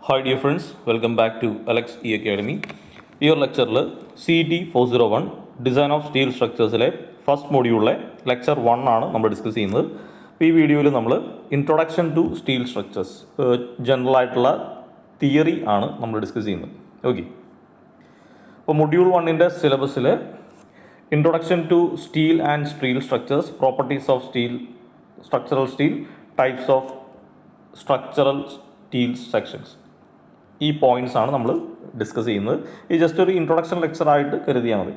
Hi dear friends, welcome back to Alex E Academy. ഈ ഒരു ലെക്ചറിൽ CET 401 ഡിസൈൻ ഓഫ് സ്റ്റീൽ സ്ട്രക്ചേഴ്സിലെ first മൊഡ്യൂളിലെ ലെക്ചർ 1 ആണ് നമ്മൾ ഡിസ്കസ് ചെയ്യുന്നത്. ഈ വീഡിയോയിൽ നമ്മൾ introduction to steel structures general ആയിട്ടുള്ള തിയറി ആണ് നമ്മൾ ഡിസ്കസ് ചെയ്യുന്നത്. ഓക്കെ, അപ്പോൾ മൊഡ്യൂൾ 1ൻ്റെ സിലബസിൽ introduction to steel and steel structures, properties of steel, structural steel, types of structural steel sections, ഈ പോയിന്റ്സ് ആണ് നമ്മൾ ഡിസ്കസ് ചെയ്യുന്നത്. ഈ ജസ്റ്റ് ഒരു ഇൻട്രൊഡക്ഷൻ ലെക്ചറായിട്ട് കരുതിയാൽ മതി.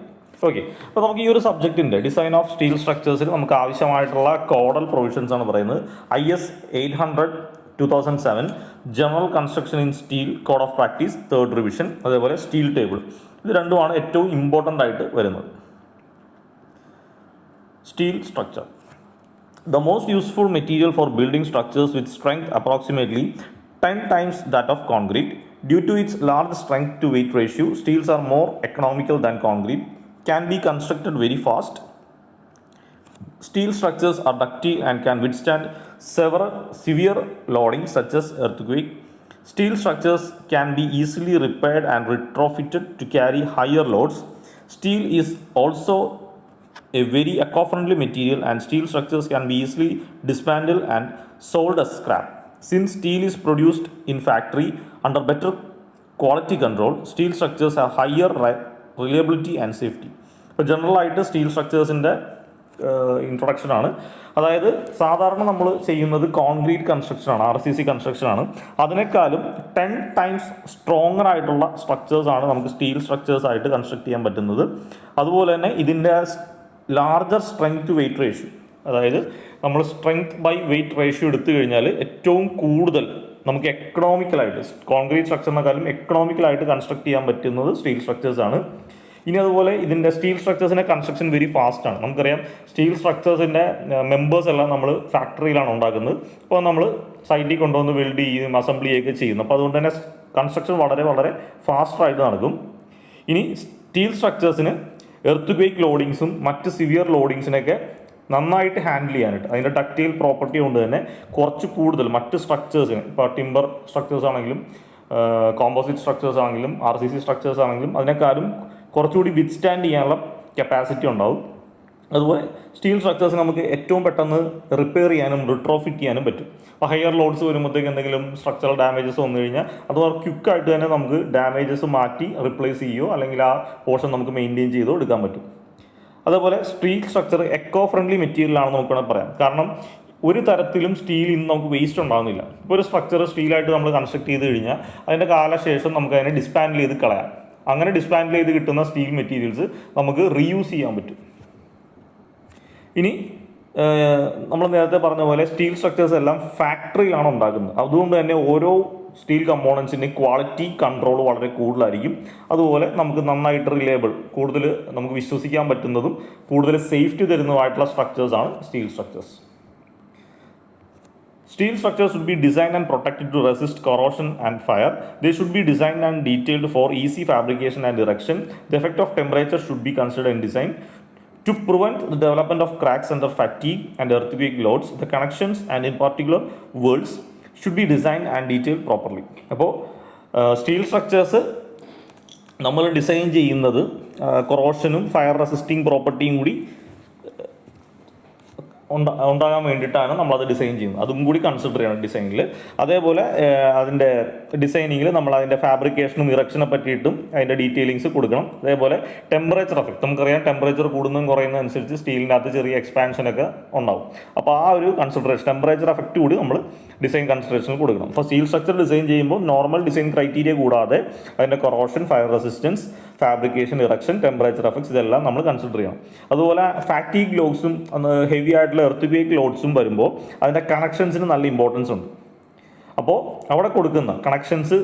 ഓക്കെ, അപ്പോൾ നമുക്ക് ഈ ഒരു സബ്ജക്റ്റിൻ്റെ ഡിസൈൻ ഓഫ് സ്റ്റീൽ സ്ട്രക്ചേഴ്സിൽ നമുക്ക് ആവശ്യമായിട്ടുള്ള കോഡൽ പ്രൊവിഷൻസ് ആണ് പറയുന്നത്. IS 800/2007 general construction in steel code of practice 3rd revision, അതേപോലെ സ്റ്റീൽ ടേബിൾ, ഇത് രണ്ടുമാണ് ഏറ്റവും ഇമ്പോർട്ടൻ്റ് ആയിട്ട് വരുന്നത്. Steel structure, the most useful material for building structures with strength approximately 10 times that of concrete. Due to its large strength to weight ratio, steels are more economical than concrete, can be constructed very fast. Steel structures are ductile and can withstand several severe loadings such as earthquake. Steel structures can be easily repaired and retrofitted to carry higher loads. Steel is also a very eco-friendly material and steel structures can be easily dismantled and sold as scrap. Since steel is produced in factory under better quality control, steel structures have higher reliability and safety. ഇപ്പോൾ ജനറലായിട്ട് steel സ്ട്രക്ചേഴ്സിൻ്റെ introduction ആണ്. അതായത് സാധാരണ നമ്മൾ ചെയ്യുന്നത് concrete കൺസ്ട്രക്ഷനാണ്, RCC കൺസ്ട്രക്ഷനാണ്. അതിനേക്കാളും 10 times stronger ആയിട്ടുള്ള സ്ട്രക്ചേഴ്സാണ് നമുക്ക് steel structures ആയിട്ട് കൺസ്ട്രക്ട് ചെയ്യാൻ പറ്റുന്നത്. അതുപോലെ തന്നെ ഇതിൻ്റെ larger strength to weight ratio, അതായത് നമ്മൾ സ്ട്രെങ്ത് ബൈ വെയിറ്റ് റേഷ്യോ എടുത്തു കഴിഞ്ഞാൽ ഏറ്റവും കൂടുതൽ നമുക്ക് എക്കണോമിക്കലായിട്ട് കോൺക്രീറ്റ് സ്ട്രക്ചറിനെക്കാളും എക്കണോമിക്കലായിട്ട് കൺസ്ട്രക്ട് ചെയ്യാൻ പറ്റുന്നത് സ്റ്റീൽ സ്ട്രക്ചേഴ്സ് ആണ്. ഇനി അതുപോലെ ഇതിൻ്റെ സ്റ്റീൽ സ്ട്രക്ചേഴ്സിൻ്റെ കൺസ്ട്രക്ഷൻ വെരി ഫാസ്റ്റ് ആണ്. നമുക്കറിയാം സ്റ്റീൽ സ്ട്രക്ചേഴ്സിൻ്റെ മെമ്പേഴ്സ് എല്ലാം നമ്മൾ ഫാക്ടറിയിലാണ് ഉണ്ടാക്കുന്നത്. അപ്പോൾ നമ്മൾ സൈറ്റിൽ കൊണ്ടുവന്ന് വെൽഡ് ചെയ്യും, അസംബ്ലി ചെയ്യുകയൊക്കെ ചെയ്യുന്നു. അപ്പോൾ അതുകൊണ്ട് തന്നെ കൺസ്ട്രക്ഷൻ വളരെ വളരെ ഫാസ്റ്റായിട്ട് നടക്കും. ഇനി സ്റ്റീൽ സ്ട്രക്ചേഴ്സിന് എർത്ത് ലോഡിങ്സും മറ്റ് സിവിയർ ലോഡിങ്സിനൊക്കെ നന്നായിട്ട് ഹാൻഡിൽ ചെയ്യാനായിട്ട് അതിൻ്റെ ഡക്റ്റൈൽ പ്രോപ്പർട്ടി കൊണ്ട് തന്നെ കുറച്ച് കൂടുതൽ മറ്റ് സ്ട്രക്ചേഴ്സിന്, ഇപ്പോൾ ടിമ്പർ സ്ട്രക്ചേഴ്സ് ആണെങ്കിലും കോമ്പോസിറ്റ് സ്ട്രക്ചേഴ്സ് ആണെങ്കിലും RCC സ്ട്രക്ചേഴ്സ് ആണെങ്കിലും അതിനേക്കാളും കുറച്ചുകൂടി വിത്ത്സ്റ്റാൻഡ് ചെയ്യാനുള്ള കപ്പാസിറ്റി ഉണ്ടാവും. അതുപോലെ സ്റ്റീൽ സ്ട്രക്ചേഴ്സ് നമുക്ക് ഏറ്റവും പെട്ടെന്ന് റിപ്പയർ ചെയ്യാനും റിട്രോഫിറ്റ് ചെയ്യാനും പറ്റും. അപ്പോൾ ഹയർ ലോഡ്സ് വരുമ്പോഴത്തേക്ക് എന്തെങ്കിലും സ്ട്രക്ചറൽ ഡാമേജസ് വന്നു കഴിഞ്ഞാൽ അതുപോലെ ക്വിക്കായിട്ട് തന്നെ നമുക്ക് ഡാമേജസ് മാറ്റി റിപ്ലേസ് ചെയ്യുകയോ അല്ലെങ്കിൽ ആ പോർഷൻ നമുക്ക് മെയിൻറ്റെയിൻ ചെയ്തോ എടുക്കാൻ പറ്റും. അതേപോലെ സ്റ്റീൽ സ്ട്രക്ചർ എക്കോ ഫ്രണ്ട്ലി മെറ്റീരിയലാണെന്ന് നമുക്ക് വേണമെങ്കിൽ പറയാം. കാരണം ഒരു തരത്തിലും സ്റ്റീൽ ഇന്ന് നമുക്ക് വേസ്റ്റ് ഉണ്ടാകുന്നില്ല. ഇപ്പോൾ ഒരു സ്ട്രക്ചർ സ്റ്റീലായിട്ട് നമ്മൾ കൺസ്ട്രക്ട് ചെയ്ത് കഴിഞ്ഞാൽ അതിൻ്റെ കാലശേഷം നമുക്ക് അതിനെ ഡിസ്പാൻഡിൽ ചെയ്ത് കളയാം. അങ്ങനെ ഡിസ്പാൻഡിൽ ചെയ്ത് കിട്ടുന്ന സ്റ്റീൽ മെറ്റീരിയൽസ് നമുക്ക് റീയൂസ് ചെയ്യാൻ പറ്റും. ഇനി നമ്മൾ നേരത്തെ പറഞ്ഞ പോലെ സ്റ്റീൽ സ്ട്രക്ചേഴ്സ് എല്ലാം ഫാക്ടറിയിലാണ് ഉണ്ടാക്കുന്നത്. അതുകൊണ്ട് തന്നെ ഓരോ സ്റ്റീൽ കമ്പോണൻസിൻ്റെ ക്വാളിറ്റി കൺട്രോൾ വളരെ കൂടുതലായിരിക്കും. അതുപോലെ നമുക്ക് നന്നായിട്ട് റിലയബിൾ, കൂടുതൽ നമുക്ക് വിശ്വസിക്കാൻ പറ്റുന്നതും കൂടുതൽ സേഫ്റ്റി തരുന്നതുമായിട്ടുള്ള സ്ട്രക്ചേഴ്സാണ് steel structures. Steel structures should be designed and protected to resist corrosion and fire. They should be designed and detailed for easy fabrication and erection. The effect of temperature should be considered in design. To prevent the development of cracks under fatigue and earthquake loads, the connections and in particular welds should be designed and detailed properly. അപ്പോൾ steel structures നമ്മൾ design ചെയ്യുന്നത് കൊറോഷനും fire resisting പ്രോപ്പർട്ടിയും കൂടി ഉണ്ടാകാൻ വേണ്ടിയിട്ടാണ് നമ്മളത് design ചെയ്യുന്നത്. അതും കൂടി കൺസിഡർ ചെയ്യണം ഡിസൈനിൽ. അതേപോലെ അതിൻ്റെ ഡിസൈനിങ്ങിൽ നമ്മൾ അതിൻ്റെ ഫാബ്രിക്കേഷനും ഇറക്ഷനെ പറ്റിയിട്ടും അതിൻ്റെ ഡീറ്റെയിലിങ്സ് കൊടുക്കണം. അതേപോലെ ടെമ്പറേച്ചർ എഫക്ട്, നമുക്കറിയാം ടെമ്പറേച്ചർ കൂടുന്നതും കുറയുന്നതനുസരിച്ച് സ്റ്റീലിൻ്റെ അകത്ത് ചെറിയ എക്സ്പാൻഷനൊക്കെ ഉണ്ടാവും. അപ്പോൾ ആ ഒരു കൺസിഡറേഷൻ, ടെമ്പറേച്ചർ എഫക്റ്റ് കൂടി നമ്മൾ ഡിസൈൻ കൺസിഡറേഷനിൽ കൊടുക്കണം. അപ്പോൾ സ്റ്റീൽ സ്ട്രക്ചർ ഡിസൈൻ ചെയ്യുമ്പോൾ നോർമൽ ഡിസൈൻ ക്രൈറ്റീരിയ കൂടാതെ അതിൻ്റെ corrosion, fire resistance, fabrication, erection, temperature effects ഇതെല്ലാം നമ്മൾ കൺസിഡർ ചെയ്യണം. അതുപോലെ ഫാറ്റീഗ് ലോഡ്സും ഹെവി ആയിട്ടുള്ള എർത്ത് ലോഡ്സും വരുമ്പോൾ അതിൻ്റെ കണക്ഷൻസിന് നല്ല ഇമ്പോർട്ടൻസ് ഉണ്ട്. അപ്പോൾ അവിടെ കൊടുക്കുന്ന കണക്ഷൻസ്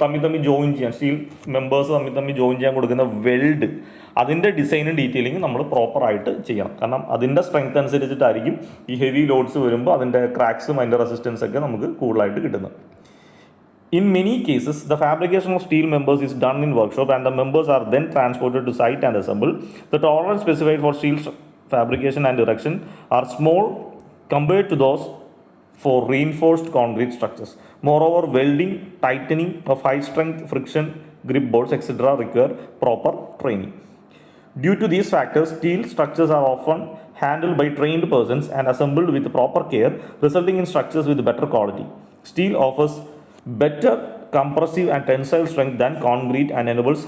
തമ്മിൽ ജോയിൻ ചെയ്യാൻ, സ്റ്റീൽ മെമ്പേഴ്സ് തമ്മിൽ ജോയിൻ ചെയ്യാൻ കൊടുക്കുന്ന വെൽഡ്, അതിൻ്റെ ഡിസൈനും ഡീറ്റെയിലിംഗ് നമ്മൾ പ്രോപ്പറായിട്ട് ചെയ്യണം. കാരണം അതിൻ്റെ സ്ട്രെങ്ത് അനുസരിച്ചിട്ടായിരിക്കും ഈ ഹെവി ലോഡ്സ് വരുമ്പോൾ അതിൻ്റെ ക്രാക്സും അതിൻ്റെ റെസിസ്റ്റൻസൊക്കെ നമുക്ക് കൂടുതലായിട്ട് കിട്ടുന്നത്. In many cases, the fabrication of steel members is done in workshop and the members are then transported to site and assembled. The tolerance specified for steel fabrication and erection are small compared to those for reinforced concrete structures. Moreover, welding, tightening of high strength friction grip bolts etc. require proper training. Due to these factors, steel structures are often handled by trained persons and assembled with proper care, resulting in structures with better quality. Steel offers better compressive and tensile strength than concrete and enables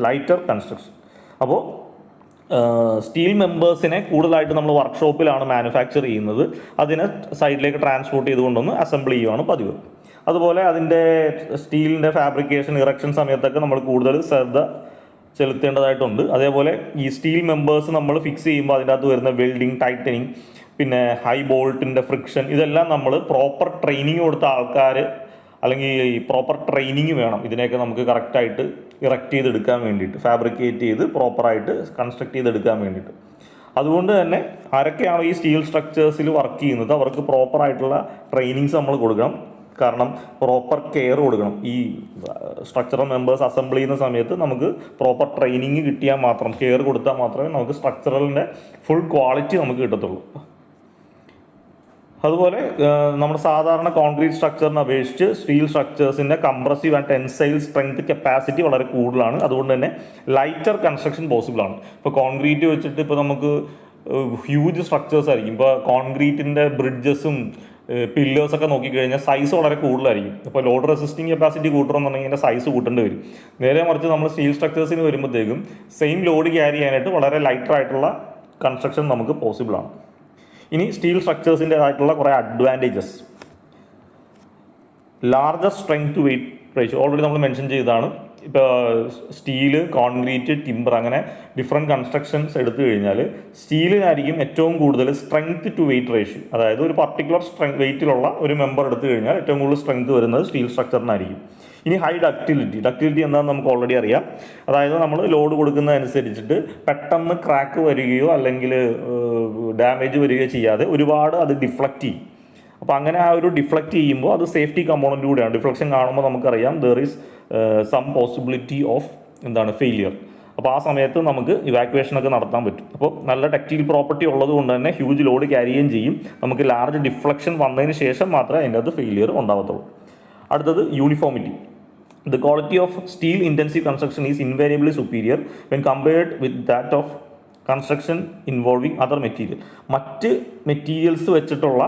lighter construction. അപ്പോൾ steel മെമ്പേഴ്സിനെ കൂടുതലായിട്ട് നമ്മൾ വർക്ക്ഷോപ്പിലാണ് manufacture ചെയ്യുന്നത്, അതിനെ സൈഡിലേക്ക് transport ചെയ്തുകൊണ്ടൊന്ന് assemble ചെയ്യുകയാണ് പതിവ്. അതുപോലെ അതിൻ്റെ സ്റ്റീലിൻ്റെ ഫാബ്രിക്കേഷൻ ഇറക്ഷൻ സമയത്തൊക്കെ നമ്മൾ കൂടുതൽ ശ്രദ്ധ ചെലുത്തേണ്ടതായിട്ടുണ്ട്. അതേപോലെ ഈ സ്റ്റീൽ മെമ്പേഴ്സ് നമ്മൾ ഫിക്സ് ചെയ്യുമ്പോൾ അതിൻ്റെ അകത്ത് വരുന്ന വെൽഡിങ്, ടൈറ്റനിങ്, പിന്നെ ഹൈ ബോൾട്ടിൻ്റെ ഫ്രിക്ഷൻ, ഇതെല്ലാം നമ്മൾ പ്രോപ്പർ ട്രെയിനിങ് കൊടുത്ത ആൾക്കാർ അല്ലെങ്കിൽ പ്രോപ്പർ ട്രെയിനിങ് വേണം ഇതിനെയൊക്കെ നമുക്ക് കറക്റ്റായിട്ട് ഇറക്റ്റ് ചെയ്തെടുക്കാൻ വേണ്ടിയിട്ട്, ഫാബ്രിക്കേറ്റ് ചെയ്ത് പ്രോപ്പറായിട്ട് കൺസ്ട്രക്ട് ചെയ്തെടുക്കാൻ വേണ്ടിയിട്ട്. അതുകൊണ്ട് തന്നെ ആരൊക്കെയാണോ ഈ സ്റ്റീൽ സ്ട്രക്ചേഴ്സിൽ വർക്ക് ചെയ്യുന്നത് അവർക്ക് പ്രോപ്പറായിട്ടുള്ള ട്രെയിനിങ്സ് നമ്മൾ കൊടുക്കണം. കാരണം പ്രോപ്പർ കെയർ കൊടുക്കണം. ഈ സ്ട്രക്ചറൽ മെമ്പേഴ്സ് അസംബിൾ ചെയ്യുന്ന സമയത്ത് നമുക്ക് പ്രോപ്പർ ട്രെയിനിങ് കിട്ടിയാൽ മാത്രം, കെയർ കൊടുത്താൽ മാത്രമേ നമുക്ക് സ്ട്രക്ചറലിൻ്റെ ഫുൾ ക്വാളിറ്റി നമുക്ക് കിട്ടത്തുള്ളൂ. അതുപോലെ നമ്മുടെ സാധാരണ കോൺക്രീറ്റ് സ്ട്രക്ചറിനെ അപേക്ഷിച്ച് സ്റ്റീൽ സ്ട്രക്ചേഴ്സിൻ്റെ compressive and tensile strength capacity വളരെ കൂടുതലാണ്. അതുകൊണ്ട് തന്നെ ലൈറ്റർ കൺസ്ട്രക്ഷൻ പോസിബിൾ ആണ്. ഇപ്പോൾ കോൺക്രീറ്റ് വെച്ചിട്ട് ഇപ്പോൾ നമുക്ക് ഹ്യൂജ് സ്ട്രക്ചേഴ്സ് ആയിരിക്കും. ഇപ്പോൾ കോൺക്രീറ്റിൻ്റെ ബ്രിഡ്ജസും പില്ലേഴ്സൊക്കെ നോക്കിക്കഴിഞ്ഞാൽ സൈസ് വളരെ കൂടുതലായിരിക്കും. ഇപ്പോൾ ലോഡ് റെസിസ്റ്റിംഗ് കപ്പാസിറ്റി കൂട്ടണമെന്നുണ്ടെങ്കിൽ അതിൻ്റെ സൈസ് കൂട്ടേണ്ടി വരും. നേരെ മറിച്ച് നമ്മൾ സ്റ്റീൽ സ്ട്രക്ചേഴ്സിന് വരുമ്പോഴത്തേക്കും സെയിം ലോഡ് ക്യാരി ചെയ്യാനായിട്ട് വളരെ ലൈറ്റർ ആയിട്ടുള്ള കൺസ്ട്രക്ഷൻ നമുക്ക് പോസിബിളാണ്. ഇനി സ്റ്റീൽ സ്ട്രക്ചേഴ്സിൻ്റെതായിട്ടുള്ള കുറേ advantages. Larger strength to weight ratio already നമ്മൾ മെൻഷൻ ചെയ്തതാണ്. ഇപ്പോൾ സ്റ്റീല്, കോൺക്രീറ്റ്, ടിമ്പർ അങ്ങനെ ഡിഫറെൻറ്റ് കൺസ്ട്രക്ഷൻസ് എടുത്തു കഴിഞ്ഞാൽ സ്റ്റീലിനായിരിക്കും ഏറ്റവും കൂടുതൽ സ്ട്രെങ്ത് ടു വെയിറ്റ് റേഷ്യോ. അതായത് ഒരു പർട്ടിക്കുലർ വെയിറ്റിലുള്ള ഒരു മെമ്പർ എടുത്തു കഴിഞ്ഞാൽ ഏറ്റവും കൂടുതൽ സ്ട്രെങ്ത് വരുന്നത് സ്റ്റീൽ സ്ട്രക്ചറിനായിരിക്കും. ഇനി ഹൈ ഡക്റ്റിലിറ്റി എന്താണെന്ന് നമുക്ക് ഓൾറെഡി അറിയാം. അതായത് നമ്മൾ ലോഡ് കൊടുക്കുന്നതനുസരിച്ചിട്ട് പെട്ടെന്ന് ക്രാക്ക് വരികയോ അല്ലെങ്കിൽ ഡാമേജ് വരികയോ ചെയ്യാതെ ഒരുപാട് അത് ഡിഫ്ലക്റ്റ് ചെയ്യും. അപ്പോൾ അങ്ങനെ ആ ഒരു ഡിഫ്ലക്റ്റ് ചെയ്യുമ്പോൾ അത് സേഫ്റ്റി കമ്പോണൻ്റ് കൂടിയാണ്. ഡിഫ്ലക്ഷൻ കാണുമ്പോൾ നമുക്കറിയാം there is some possibility of failure. അപ്പോൾ ആ സമയത്ത് നമുക്ക് ഇവാക്യുവേഷനൊക്കെ നടത്താൻ പറ്റും. അപ്പോൾ നല്ല ടെക്സ്റ്റൈൽ പ്രോപ്പർട്ടി ഉള്ളത് കൊണ്ട് തന്നെ ഹ്യൂജ് ലോഡ് ക്യാരി ചെയ്യുകയും ചെയ്യും. നമുക്ക് ലാർജ് ഡിഫ്ലക്ഷൻ വന്നതിന് ശേഷം മാത്രമേ അതിൻ്റെ അത് ഫെയിലിയർ ഉണ്ടാകത്തുള്ളൂ. അടുത്തത് uniformity. The quality of steel intensive construction is invariably superior when compared with that of construction involving other material. മറ്റ് മെറ്റീരിയൽസ് വെച്ചിട്ടുള്ള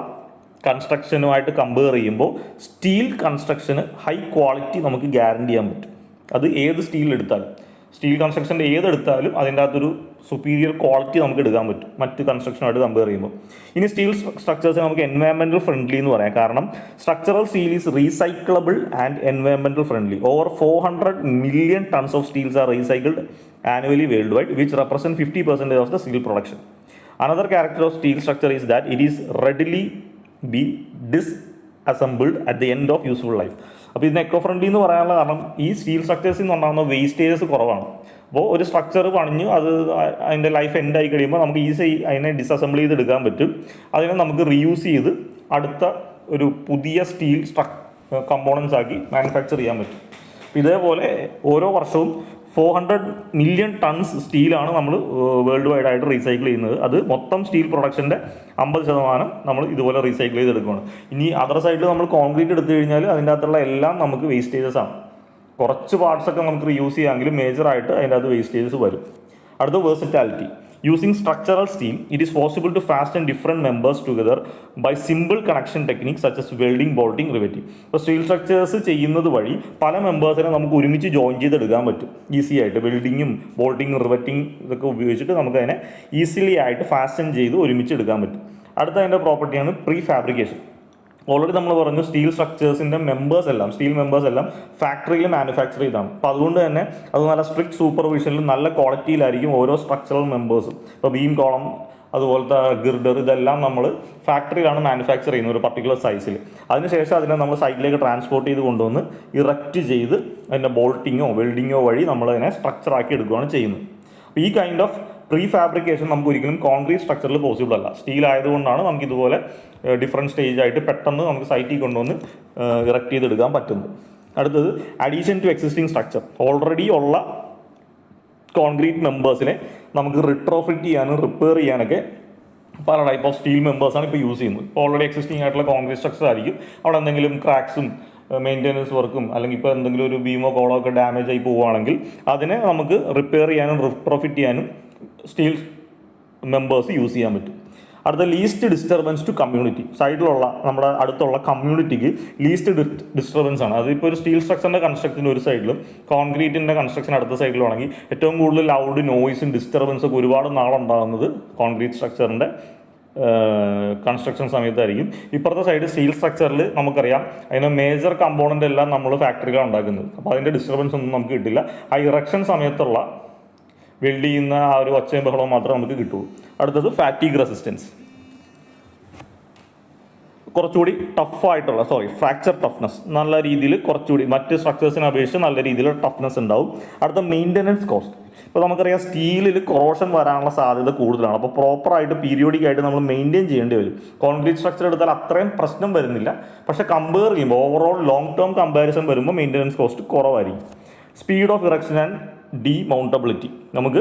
കൺസ്ട്രക്ഷനുമായിട്ട് കമ്പയർ ചെയ്യുമ്പോൾ സ്റ്റീൽ കൺസ്ട്രക്ഷന് ഹൈ ക്വാളിറ്റി നമുക്ക് ഗ്യാരണ്ടി ചെയ്യാൻ പറ്റും. അത് ഏത് സ്റ്റീൽ എടുത്താലും, സ്റ്റീൽ കൺസ്ട്രക്ഷൻ്റെ ഏതെടുത്താലും അതിൻ്റെ അകത്തൊരു സുപ്പീരിയർ ക്വാളിറ്റി നമുക്ക് എടുക്കാൻ പറ്റും മറ്റ് കൺസ്ട്രക്ഷനുമായിട്ട് കമ്പയർ ചെയ്യുമ്പോൾ. ഇനി സ്റ്റീൽ സ്ട്രക്ചേഴ്സിന് നമുക്ക് എൻവയറമെൻറ്റൽ ഫ്രണ്ട്ലി എന്ന് പറയാം. കാരണം structural steel is recyclable and environmental friendly. Over 400 million tons of steels are recycled annually worldwide, which represent 50% of the steel production. Another character of steel structure is that it is readily be disassembled at the end of useful life. അപ്പോൾ ഇതിന് eco friendly എന്ന് പറയാനുള്ള കാരണം ഈ steel സ്ട്രക്ചേഴ്സിൽ നിന്നുണ്ടാകുന്ന wastages കുറവാണ്. അപ്പോൾ ഒരു സ്ട്രക്ചർ പണിഞ്ഞു അത് അതിൻ്റെ ലൈഫ് എൻഡ് ആയി കഴിയുമ്പോൾ നമുക്ക് ഈസി അതിനെ ഡിസസംബിൾ ചെയ്തെടുക്കാൻ പറ്റും. അതിനെ നമുക്ക് റീയൂസ് ചെയ്ത് അടുത്ത ഒരു പുതിയ സ്റ്റീൽ കമ്പോണൻസ് ആക്കി മാനുഫാക്ചർ ചെയ്യാൻ പറ്റും. ഇതേപോലെ ഓരോ വർഷവും 400 million tons സ്റ്റീലാണ് നമ്മൾ വേൾഡ് വൈഡ് ആയിട്ട് റീസൈക്കിൾ ചെയ്യുന്നത്. അത് മൊത്തം സ്റ്റീൽ പ്രൊഡക്ഷൻ്റെ 50% നമ്മൾ ഇതുപോലെ റീസൈക്കിൾ ചെയ്തെടുക്കുകയാണ്. ഇനി അതർ സൈഡിൽ നമ്മൾ കോൺക്രീറ്റ് എടുത്തു കഴിഞ്ഞാൽ അതിൻ്റെ അകത്തുള്ള എല്ലാം നമുക്ക് വേസ്റ്റേജസ് ആണ്. കുറച്ച് പാർട്സൊക്കെ നമുക്ക് റീയൂസ് ചെയ്യാമെങ്കിലും മേജറായിട്ട് അതിൻ്റെ അകത്ത് വേസ്റ്റേജസ് വരും. അടുത്ത versatility. Using structural steel, it is possible to fasten different members together by simple connection techniques such as welding, bolting, riveting. ഇപ്പോൾ സ്റ്റീൽ സ്ട്രക്ചേഴ്സ് ചെയ്യുന്നത് വഴി പല മെമ്പേഴ്സിനെ നമുക്ക് ഒരുമിച്ച് ജോയിൻ ചെയ്തെടുക്കാൻ പറ്റും ഈസി ആയിട്ട്. വെൽഡിങ്ങും ബോൾട്ടിങ്ങും റിവറ്റിംഗ് ഇതൊക്കെ ഉപയോഗിച്ചിട്ട് നമുക്ക് അതിനെ ഈസിലി ആയിട്ട് ഫാസ്റ്റൻ ചെയ്ത് ഒരുമിച്ച് എടുക്കാൻ പറ്റും. അടുത്ത അതിൻ്റെ പ്രോപ്പർട്ടിയാണ് പ്രീ ഫാബ്രിക്കേഷൻ. ഓൾറെഡി നമ്മൾ പറഞ്ഞു സ്റ്റീൽ സ്ട്രക്ചേഴ്സിൻ്റെ സ്റ്റീൽ മെമ്പേഴ്സ് എല്ലാം ഫാക്ടറിയിൽ മാനുഫാക്ചർ ചെയ്താണ്. അപ്പോൾ അതുകൊണ്ട് തന്നെ അത് നല്ല സ്ട്രിക്റ്റ് സൂപ്പർവിഷനിൽ നല്ല ക്വാളിറ്റിയിലായിരിക്കും ഓരോ സ്ട്രക്ചറൽ മെമ്പേഴ്സും. ഇപ്പോൾ ബീം കോളം അതുപോലത്തെ ഗിർഡർ ഇതെല്ലാം നമ്മൾ ഫാക്ടറിയിലാണ് മാനുഫാക്ചർ ചെയ്യുന്നത് ഒരു പർട്ടിക്കുലർ സൈസിൽ. അതിനുശേഷം അതിനെ നമ്മൾ സൈഡിലേക്ക് ട്രാൻസ്പോർട്ട് ചെയ്ത് കൊണ്ടുവന്ന് ഇറക്റ്റ് ചെയ്ത് അതിൻ്റെ ബോൾട്ടിങ്ങോ വെൽഡിങ്ങോ വഴി നമ്മളതിനെ സ്ട്രക്ചറാക്കി എടുക്കുകയാണ് ചെയ്യുന്നത്. അപ്പോൾ ഈ കൈൻഡ് ഓഫ് പ്രീ ഫാബ്രിക്കേഷൻ നമുക്ക് ഒരിക്കലും കോൺക്രീറ്റ് സ്ട്രക്ചറിൽ പോസിബിൾ അല്ല. സ്റ്റീൽ ആയതുകൊണ്ടാണ് നമുക്ക് ഇതുപോലെ ഡിഫറെൻറ്റ് സ്റ്റേജ് ആയിട്ട് പെട്ടെന്ന് നമുക്ക് സൈറ്റിൽ കൊണ്ടുവന്ന് ഇറക്റ്റ് ചെയ്തെടുക്കാൻ പറ്റുന്നത്. അടുത്തത് addition to existing structure. Already ഉള്ള കോൺക്രീറ്റ് മെമ്പേഴ്സിനെ നമുക്ക് റിട്രോഫിറ്റ് ചെയ്യാനും റിപ്പയർ ചെയ്യാനൊക്കെ പല ടൈപ്പ് ഓഫ് സ്റ്റീൽ മെമ്പേഴ്സാണ് ഇപ്പോൾ യൂസ് ചെയ്യുന്നത്. ഇപ്പോൾ ഓൾറെഡി എക്സിസ്റ്റിംഗ് ആയിട്ടുള്ള കോൺക്രീറ്റ് സ്ട്രക്ചർ ആയിരിക്കും. അവിടെ എന്തെങ്കിലും ക്രാക്സും മെയിൻ്റെനൻസ് വർക്കും അല്ലെങ്കിൽ ഇപ്പോൾ എന്തെങ്കിലും ഒരു ബീമോ കോളോ ഒക്കെ ഡാമേജ് ആയി പോവുകയാണെങ്കിൽ അതിനെ നമുക്ക് റിപ്പയർ ചെയ്യാനും റിട്രോഫിറ്റ് ചെയ്യാനും സ്റ്റീൽ മെമ്പേഴ്സ് യൂസ് ചെയ്യാൻ പറ്റും. അടുത്ത ലീസ്റ്റ് ഡിസ്റ്റർബൻസ് ടു കമ്മ്യൂണിറ്റി. സൈഡിലുള്ള നമ്മുടെ അടുത്തുള്ള കമ്മ്യൂണിറ്റിക്ക് ലീസ്റ്റ് ഡിസ്റ്റർബൻസ് ആണ്. അതിപ്പോൾ ഒരു സ്റ്റീൽ സ്ട്രക്ചറിൻ്റെ കൺസ്ട്രക്ഷൻ്റെ ഒരു സൈഡിലും കോൺക്രീറ്റിൻ്റെ കൺസ്ട്രക്ഷൻ അടുത്ത സൈഡിലും ആണെങ്കിൽ ഏറ്റവും കൂടുതൽ ലൗഡ് നോയ്സും ഡിസ്റ്റർബൻസും ഒക്കെ ഒരുപാട് നാളുണ്ടാകുന്നത് കോൺക്രീറ്റ് സ്ട്രക്ചറിൻ്റെ കൺസ്ട്രക്ഷൻ സമയത്തായിരിക്കും. ഇപ്പുറത്തെ സൈഡ് സ്റ്റീൽ സ്ട്രക്ചറിൽ നമുക്കറിയാം അതിന് മേജർ കമ്പോണൻ്റ് എല്ലാം നമ്മൾ ഫാക്ടറിയിലാണ് ഉണ്ടാക്കുന്നത്. അപ്പോൾ അതിൻ്റെ ഡിസ്റ്റർബൻസ് ഒന്നും നമുക്ക് കിട്ടില്ല. ആ ഇറക്ഷൻ സമയത്തുള്ള വെൽഡ് ചെയ്യുന്ന ആ ഒരു ഒച്ചയും ബഹളവും മാത്രമേ നമുക്ക് കിട്ടുള്ളൂ. അടുത്തത് ഫാറ്റീഗ് റെസിസ്റ്റൻസ്. കുറച്ചുകൂടി ടഫായിട്ടുള്ള ഫ്രാക്ചർ ടഫ്നെസ് നല്ല രീതിയിൽ കുറച്ചുകൂടി മറ്റ് സ്ട്രക്ചേഴ്സിനെ അപേക്ഷിച്ച് നല്ല രീതിയിൽ ടഫ്നെസ് ഉണ്ടാവും. അടുത്ത മെയിൻ്റെനൻസ് കോസ്റ്റ്. ഇപ്പോൾ നമുക്കറിയാം സ്റ്റീലിൽ കൊറോഷൻ വരാനുള്ള സാധ്യത കൂടുതലാണ്. അപ്പോൾ പ്രോപ്പറായിട്ട് പീരിയോഡിക് ആയിട്ട് നമ്മൾ മെയിൻറ്റെയിൻ ചെയ്യേണ്ടി വരും. കോൺക്രീറ്റ് സ്ട്രക്ചർ എടുത്താൽ അത്രയും പ്രശ്നം വരുന്നില്ല. പക്ഷേ കമ്പയർ ചെയ്യുമ്പോൾ ഓവറോൾ ലോങ് ടേം കമ്പാരിസൺ വരുമ്പോൾ മെയിൻ്റെനൻസ് കോസ്റ്റ് കുറവായിരിക്കും. Speed of erection and demountability. നമുക്ക്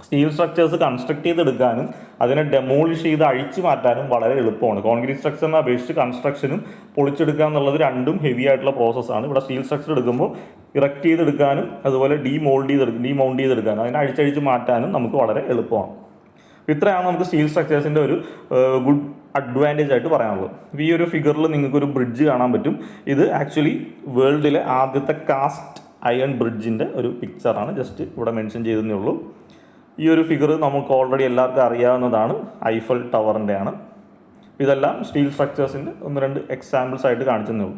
സ്റ്റീൽ സ്ട്രക്ചേഴ്സ് കൺസ്ട്രക്ട് ചെയ്തെടുക്കാനും അതിനെ ഡെമോളിഷ് ചെയ്ത് അഴിച്ചു മാറ്റാനും വളരെ എളുപ്പമാണ്. കോൺക്രീറ്റ് സ്ട്രക്ചറിനെ അപേക്ഷിച്ച് കൺസ്ട്രക്ഷനും പൊളിച്ചെടുക്കുക എന്നുള്ളത് രണ്ടും ഹെവി ആയിട്ടുള്ള പ്രോസസ്സാണ്. ഇവിടെ സ്റ്റീൽ സ്ട്രക്ചർ എടുക്കുമ്പോൾ ഇറക്റ്റ് ചെയ്തെടുക്കാനും അതുപോലെ ഡീമൗണ്ട് ചെയ്തെടുക്കാനും അതിനെ അഴിച്ചഴിച്ച് മാറ്റാനും നമുക്ക് വളരെ എളുപ്പമാണ്. ഇത്രയാണ് നമുക്ക് സ്റ്റീൽ സ്ട്രക്ചേഴ്സിൻ്റെ ഒരു ഗുഡ് അഡ്വാൻറ്റേജ് ആയിട്ട് പറയാനുള്ളത്. ഈ ഒരു ഫിഗറിൽ നിങ്ങൾക്കൊരു ബ്രിഡ്ജ് കാണാൻ പറ്റും. ഇത് ആക്ച്വലി വേൾഡിലെ ആദ്യത്തെ കാസ്റ്റ് അയൺ ബ്രിഡ്ജിൻ്റെ ഒരു പിക്ചറാണ്. ജസ്റ്റ് ഇവിടെ മെൻഷൻ ചെയ്തതേ ഉള്ളൂ. ഈ ഒരു ഫിഗർ നമുക്ക് ഓൾറെഡി എല്ലാവർക്കും അറിയാവുന്നതാണ്, ഐഫൽ ടവറിൻ്റെ ആണ്. ഇതെല്ലാം സ്റ്റീൽ സ്ട്രക്ചേഴ്സിൻ്റെ ഒന്ന് രണ്ട് എക്സാമ്പിൾസ് ആയിട്ട് കാണിച്ചതേ ഉള്ളൂ.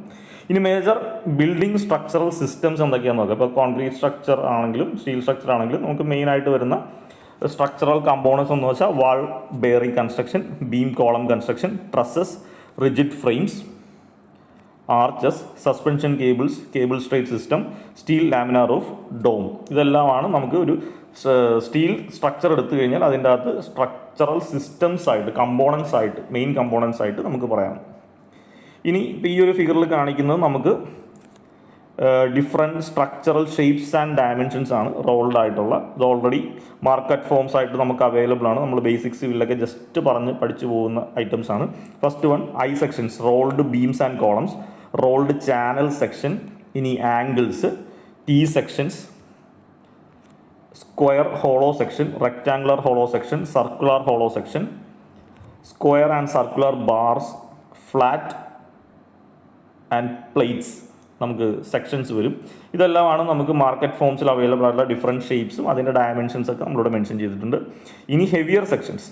ഇനി മേജർ ബിൽഡിംഗ് സ്ട്രക്ചറൽ സിസ്റ്റംസ് എന്തൊക്കെയാണെന്ന് നോക്കാം. ഇപ്പോൾ കോൺക്രീറ്റ് സ്ട്രക്ചർ ആണെങ്കിലും സ്റ്റീൽ സ്ട്രക്ചർ ആണെങ്കിലും നമുക്ക് മെയിനായിട്ട് വരുന്ന സ്ട്രക്ചറൽ കമ്പോണൻസ് എന്ന് വെച്ചാൽ wall bearing construction, beam column construction, trusses, rigid frames, arches, suspension cables, cable stayed system, steel laminar roof, dome. ഇതെല്ലാമാണ് നമുക്ക് ഒരു സ്റ്റീൽ സ്ട്രക്ചർ എടുത്തു കഴിഞ്ഞാൽ അതിൻ്റെ അകത്ത് സ്ട്രക്ചറൽ സിസ്റ്റംസ് ആയിട്ട് കമ്പോണൻസ് ആയിട്ട് മെയിൻ കമ്പോണൻസ് ആയിട്ട് നമുക്ക് പറയാം. ഇനി ഇപ്പോൾ ഈ ഒരു ഫിഗറിൽ കാണിക്കുന്നത് നമുക്ക് different structural shapes and dimensions ആണ് റോൾഡ് ആയിട്ടുള്ള. ഇത് ഓൾറെഡി മാർക്കറ്റ് ഫോംസ് ആയിട്ട് നമുക്ക് അവൈലബിൾ ആണ്. നമ്മൾ ബേസിക് സിവിലൊക്കെ ജസ്റ്റ് പറഞ്ഞ് പഠിച്ചു പോകുന്ന ഐറ്റംസ് ആണ്. First one I sections, rolled beams and columns, rolled channel section, ഇനി angles, T sections, square hollow section, rectangular hollow section, circular hollow section, square and circular bars, flat and plates നമുക്ക് sections വരും. ഇതെല്ലാമാണ് നമുക്ക് market ഫോംസിൽ available ആയിട്ടുള്ള different ഷേപ്സും അതിൻ്റെ dimensions ഒക്കെ നമ്മളിവിടെ മെൻഷൻ ചെയ്തിട്ടുണ്ട്. ഇനി heavier sections,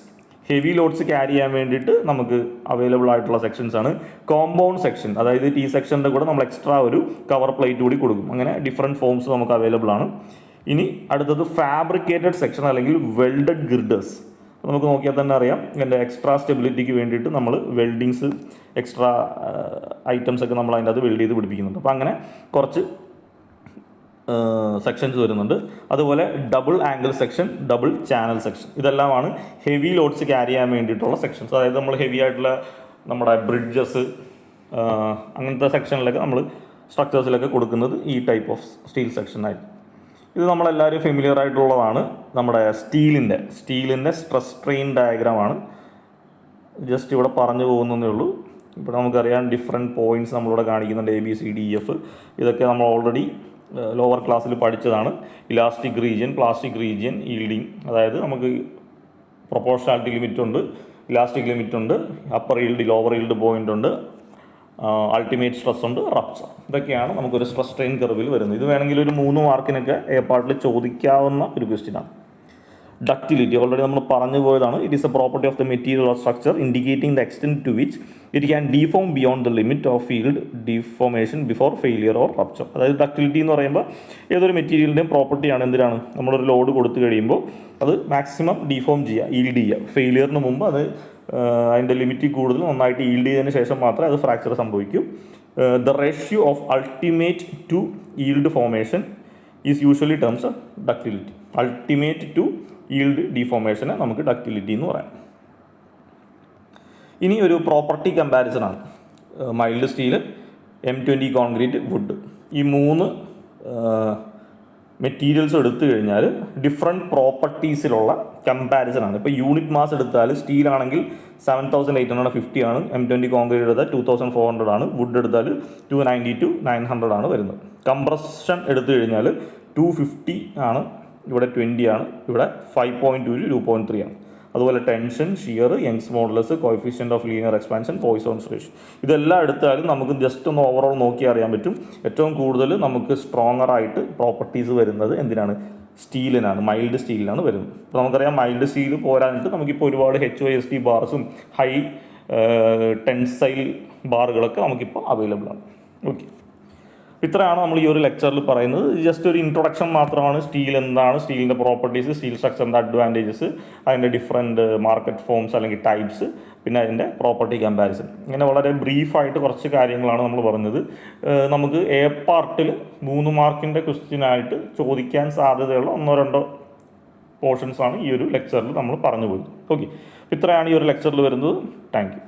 heavy loads carry ചെയ്യാൻ വേണ്ടിയിട്ട് നമുക്ക് അവൈലബിൾ ആയിട്ടുള്ള സെക്ഷൻസ് ആണ്. കോമ്പൗണ്ട് സെക്ഷൻ, അതായത് ടി സെക്ഷൻ്റെ കൂടെ നമ്മൾ എക്സ്ട്രാ ഒരു കവർ പ്ലേറ്റ് കൂടി കൊടുക്കും. അങ്ങനെ ഡിഫറെൻറ്റ് ഫോംസ് നമുക്ക് അവൈലബിൾ ആണ്. ഇനി അടുത്തത് ഫാബ്രിക്കേറ്റഡ് സെക്ഷൻ അല്ലെങ്കിൽ വെൽഡഡ് ഗിർഡേഴ്സ്. നമുക്ക് നോക്കിയാൽ തന്നെ അറിയാം ഇതിൻ്റെ എക്സ്ട്രാ സ്റ്റെബിലിറ്റിക്ക് വേണ്ടിയിട്ട് നമ്മൾ വെൽഡിങ്സ് എക്സ്ട്രാ ഐറ്റംസ് ഒക്കെ നമ്മൾ അതിൻ്റെ അത് വെൽഡ് ചെയ്ത് പിടിപ്പിക്കുന്നുണ്ട്. അപ്പോൾ അങ്ങനെ കുറച്ച് സെക്ഷൻസ് വരുന്നുണ്ട്. അതുപോലെ double angle section, double channel section, ഇതെല്ലാമാണ് ഹെവി ലോഡ്സ് ക്യാരി ചെയ്യാൻ വേണ്ടിയിട്ടുള്ള സെക്ഷൻസ്. അതായത് നമ്മൾ ഹെവി ആയിട്ടുള്ള നമ്മുടെ ബ്രിഡ്ജസ് അങ്ങനത്തെ സെക്ഷനിലൊക്കെ നമ്മൾ സ്ട്രക്ചേഴ്സിലൊക്കെ കൊടുക്കുന്നത് ഈ ടൈപ്പ് ഓഫ് സ്റ്റീൽ സെക്ഷനായിരിക്കും. ഇത് നമ്മളെല്ലാവരും ഫെമിലിയർ ആയിട്ടുള്ളതാണ്. നമ്മുടെ സ്റ്റീലിൻ്റെ സ്ട്രെസ് സ്ട്രെയിൻ ഡയഗ്രാമാണ്. ജസ്റ്റ് ഇവിടെ പറഞ്ഞു പോകുന്നതേ ഉള്ളൂ. ഇപ്പോൾ നമുക്കറിയാം ഡിഫറെൻറ്റ് പോയിൻറ്റ്സ് നമ്മളിവിടെ കാണിക്കുന്നുണ്ട്, ABCDEF. ഇതൊക്കെ നമ്മൾ ഓൾറെഡി ലോവർ ക്ലാസ്സിൽ പഠിച്ചതാണ്. Elastic region, plastic region, yielding, അതായത് നമുക്ക് പ്രൊപ്പോർഷണാലിറ്റി ലിമിറ്റ് ഉണ്ട്, ഇലാസ്റ്റിക് ലിമിറ്റ് ഉണ്ട്, upper yield lower yield point ഉണ്ട്, അൾട്ടിമേറ്റ് സ്ട്രെസ് ഉണ്ട്, റപ്ചർ. ഇതൊക്കെയാണ് നമുക്കൊരു സ്ട്രെസ് സ്ട്രെയിൻ കർവിൽ വരുന്നത്. ഇത് വേണമെങ്കിൽ ഒരു 3 മാർക്കിനൊക്കെ പാർട്ടിൽ ചോദിക്കാവുന്ന ഒരു ക്വസ്റ്റ്യനാണ്. ഡക്റ്റിലിറ്റി ഓൾറെഡി നമ്മൾ പറഞ്ഞു പോയതാണ്. It is a property of the material or structure indicating the extent to which it can deform beyond the limit of yield deformation before failure or rupture. അതായത് ഡക്റ്റിലിറ്റി എന്ന് പറയുമ്പോൾ ഏതൊരു മെറ്റീരിയലിൻ്റെയും പ്രോപ്പർട്ടിയാണ്. എന്തിനാണ്? നമ്മളൊരു ലോഡ് കൊടുത്തു കഴിയുമ്പോൾ അത് മാക്സിമം ഡീഫോം ചെയ്യുക, ഈൽഡ് ചെയ്യുക. ഫെയിലിയറിന് മുമ്പ് അത് അതിൻ്റെ ലിമിറ്റിൽ കൂടുതൽ നന്നായിട്ട് ഈൽഡ് ചെയ്തതിന് ശേഷം മാത്രമേ അത് ഫ്രാക്ചർ സംഭവിക്കൂ. The ratio of ultimate to yield formation is usually terms ductility. Ultimate to yield ഡിഫോമേഷനെ നമുക്ക് ഡക്റ്റിലിറ്റി എന്ന് പറയാം. ഇനി ഒരു പ്രോപ്പർട്ടി കമ്പാരിസൺ ആണ്. Mild steel, M20 concrete, wood. ഈ 3 മെറ്റീരിയൽസ് എടുത്തു കഴിഞ്ഞാൽ ഡിഫറെൻറ്റ് പ്രോപ്പർട്ടീസിലുള്ള കമ്പാരിസൺ ആണ്. ഇപ്പോൾ യൂണിറ്റ് മാസ് എടുത്താൽ സ്റ്റീലാണെങ്കിൽ 7850 ആണ്, M20 കോൺക്രീറ്റ് എടുത്താൽ 2400 ആണ്, വുഡ് എടുത്താൽ 290 to 900 ആണ് വരുന്നത്. കംപ്രഷൻ എടുത്തു കഴിഞ്ഞാൽ 250 ആണ്, ഇവിടെ 20 ആണ്, ഇവിടെ 5.2 to 2.3 ആണ്. അതുപോലെ tension, shear, Young's modulus, coefficient of linear expansion, Poisson's ratio, ഇതെല്ലാം എടുത്താലും നമുക്ക് ജസ്റ്റ് ഒന്ന് ഓവറോൾ നോക്കി അറിയാൻ പറ്റും. ഏറ്റവും കൂടുതൽ നമുക്ക് സ്ട്രോങ്ങർ ആയിട്ട് പ്രോപ്പർട്ടീസ് വരുന്നത് എന്തിനാണ്? സ്റ്റീലിനാണ്, മൈൽഡ് സ്റ്റീലിനാണ് വരുന്നത്. അപ്പോൾ നമുക്കറിയാം മൈൽഡ് സ്റ്റീൽ പോരാഞ്ഞിട്ട് നമുക്കിപ്പോൾ ഒരുപാട് HOST ബാർസും ഹൈ ടെൻസൈൽ ബാറുകളൊക്കെ നമുക്കിപ്പോൾ അവൈലബിൾ ആണ്. ഓക്കെ, ഇത്രയാണ് നമ്മൾ ഈ ഒരു ലെക്ചറിൽ പറയുന്നത്. ജസ്റ്റ് ഒരു ഇൻട്രൊഡക്ഷൻ മാത്രമാണ്. സ്റ്റീൽ എന്താണ്, സ്റ്റീലിൻ്റെ പ്രോപ്പർട്ടീസ്, സ്റ്റീൽ സ്ട്രക്ചറിൻ്റെ അഡ്വാൻറ്റേജസ്, അതിൻ്റെ ഡിഫറെൻറ്റ് മാർക്കറ്റ് ഫോംസ് അല്ലെങ്കിൽ ടൈപ്സ്, പിന്നെ അതിൻ്റെ പ്രോപ്പർട്ടി കമ്പാരിസൺ, ഇങ്ങനെ വളരെ ബ്രീഫായിട്ട് കുറച്ച് കാര്യങ്ങളാണ് നമ്മൾ പറഞ്ഞത്. നമുക്ക് A പാർട്ടിൽ 3 മാർക്കിൻ്റെ ക്വസ്റ്റ്യനായിട്ട് ചോദിക്കാൻ സാധ്യതയുള്ള 1-2 പോർഷൻസാണ് ഈ ഒരു ലെക്ചറിൽ നമ്മൾ പറഞ്ഞു പോയത്. ഓക്കെ, ഇത്രയാണ് ഈ ഒരു ലെക്ചറിൽ വരുന്നത്. Thank you.